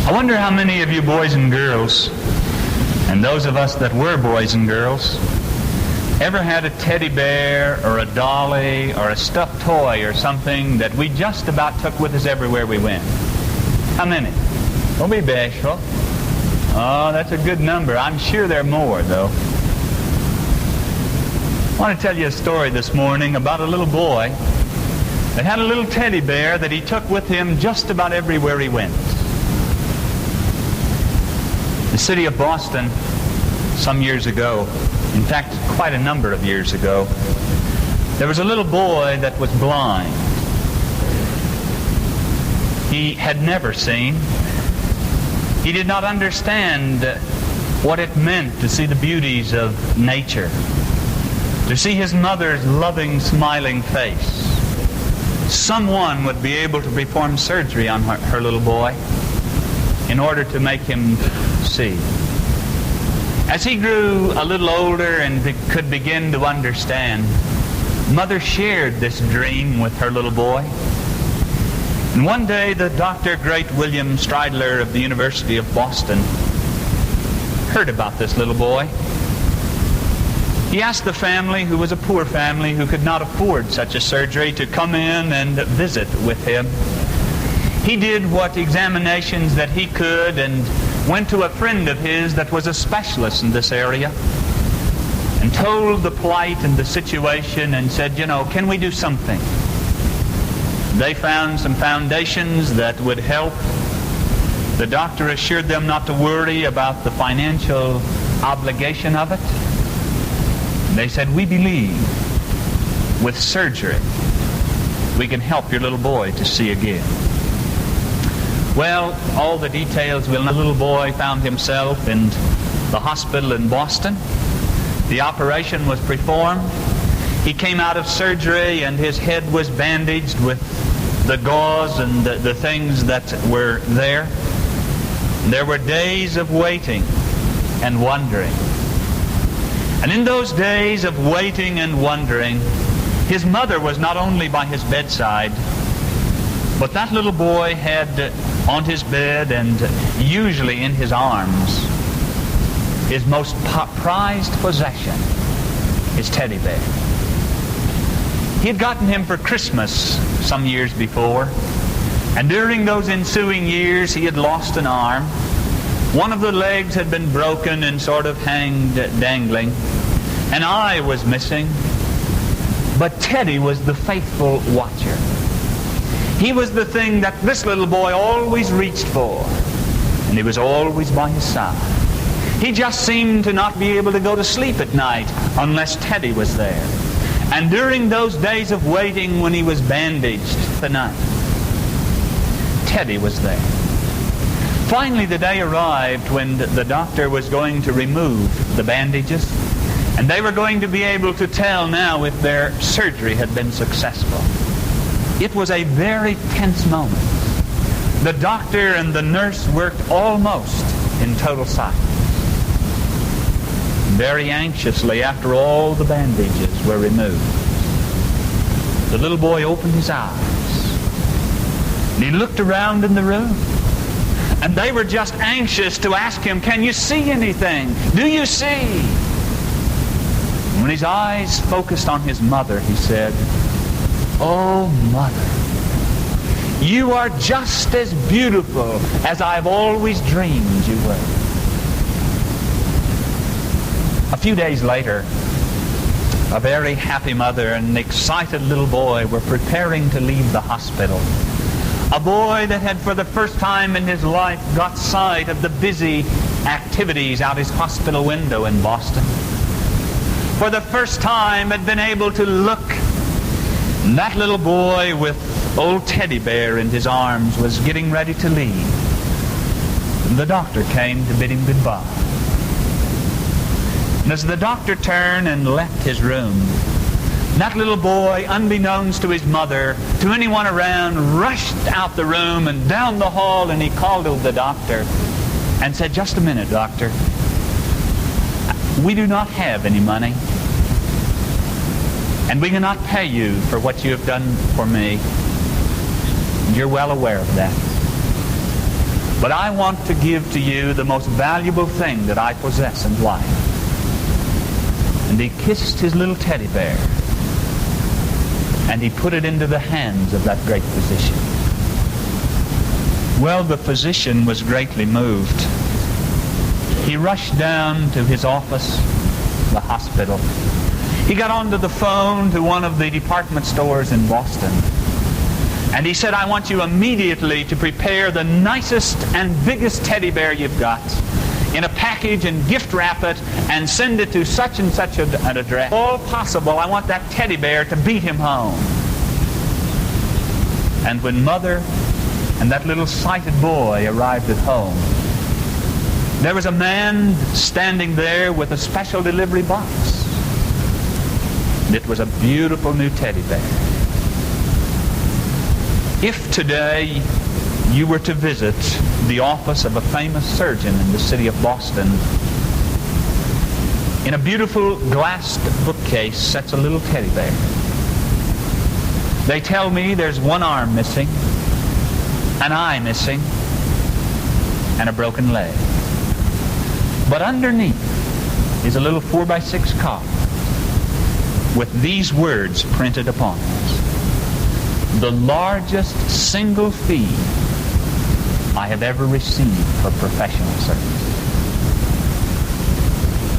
I wonder how many of you boys and girls, and those of us that were boys and girls, ever had a teddy bear or a dolly or a stuffed toy or something that we just about took with us everywhere we went? How many? Don't be bashful. Oh, that's a good number. I'm sure there are more, though. I want to tell you a story this morning about a little boy that had a little teddy bear that he took with him just about everywhere he went. The city of Boston, some years ago, in fact, quite a number of years ago, there was a little boy that was blind. He had never seen. He did not understand what it meant to see the beauties of nature, to see his mother's loving, smiling face. Someone would be able to perform surgery on her little boy in order to make him see. As he grew a little older and could begin to understand, Mother shared this dream with her little boy. And one day, the Dr. Great William Stridler of the University of Boston heard about this little boy. He asked the family, who was a poor family who could not afford such a surgery, to come in and visit with him. He did what examinations that he could and went to a friend of his that was a specialist in this area and told the plight and the situation and said, can we do something? They found some foundations that would help. The doctor assured them not to worry about the financial obligation of it. And they said, we believe with surgery we can help your little boy to see again. Well, all the details we'll know. The little boy found himself in the hospital in Boston. The operation was performed. He came out of surgery and his head was bandaged with the gauze and the things that were there. There were days of waiting and wondering. And in those days of waiting and wondering, his mother was not only by his bedside, but that little boy had on his bed and usually in his arms his most prized possession, his teddy bear. He had gotten him for Christmas some years before, and during those ensuing years he had lost an arm. One of the legs had been broken and sort of hanged dangling. An eye was missing, but Teddy was the faithful watcher. He was the thing that this little boy always reached for, and he was always by his side. He just seemed to not be able to go to sleep at night unless Teddy was there. And during those days of waiting when he was bandaged tonight, Teddy was there. Finally, the day arrived when the doctor was going to remove the bandages, and they were going to be able to tell now if their surgery had been successful. It was a very tense moment. The doctor and the nurse worked almost in total silence. Very anxiously, after all the bandages were removed, the little boy opened his eyes and he looked around in the room, and they were just anxious to ask him, can you see anything? Do you see? When his eyes focused on his mother, he said, oh, Mother, you are just as beautiful as I've always dreamed you were. A few days later, a very happy mother and an excited little boy were preparing to leave the hospital. A boy that had for the first time in his life got sight of the busy activities out his hospital window in Boston. For the first time had been able to look. And that little boy with old Teddy Bear in his arms was getting ready to leave. And the doctor came to bid him goodbye. And as the doctor turned and left his room, that little boy, unbeknownst to his mother, to anyone around, rushed out the room and down the hall, and he called to the doctor and said, just a minute, doctor. We do not have any money, and we cannot pay you for what you have done for me. And you're well aware of that. But I want to give to you the most valuable thing that I possess in life. And he kissed his little teddy bear, and he put it into the hands of that great physician. Well, the physician was greatly moved. He rushed down to his office, the hospital. He got onto the phone to one of the department stores in Boston. And he said, I want you immediately to prepare the nicest and biggest teddy bear you've got in a package and gift wrap it and send it to such and such an address. All possible, I want that teddy bear to beat him home. And when Mother and that little sighted boy arrived at home, there was a man standing there with a special delivery box. It was a beautiful new teddy bear. If today you were to visit the office of a famous surgeon in the city of Boston, in a beautiful glassed bookcase sits a little teddy bear. They tell me there's one arm missing, an eye missing, and a broken leg. But underneath is a little 4x6 card with these words printed upon it. The largest single fee I have ever received for professional service.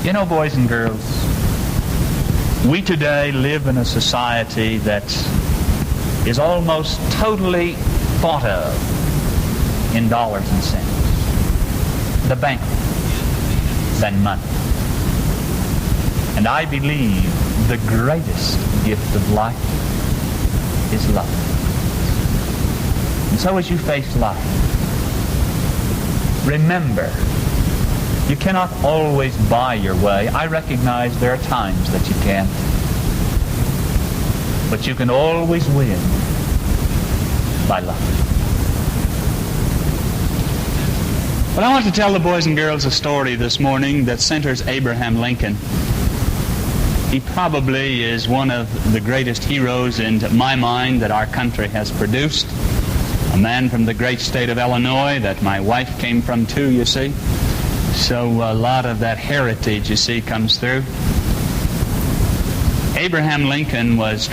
You know, boys and girls, we today live in a society that is almost totally thought of in dollars and cents. The bank than money. And I believe the greatest gift of life is love. And so as you face life, remember, you cannot always buy your way. I recognize there are times that you can't. But you can always win by love. But I want to tell the boys and girls a story this morning that centers Abraham Lincoln. He probably is one of the greatest heroes in my mind that our country has produced. A man from the great state of Illinois that my wife came from too, you see. So a lot of that heritage, you see, comes through. Abraham Lincoln was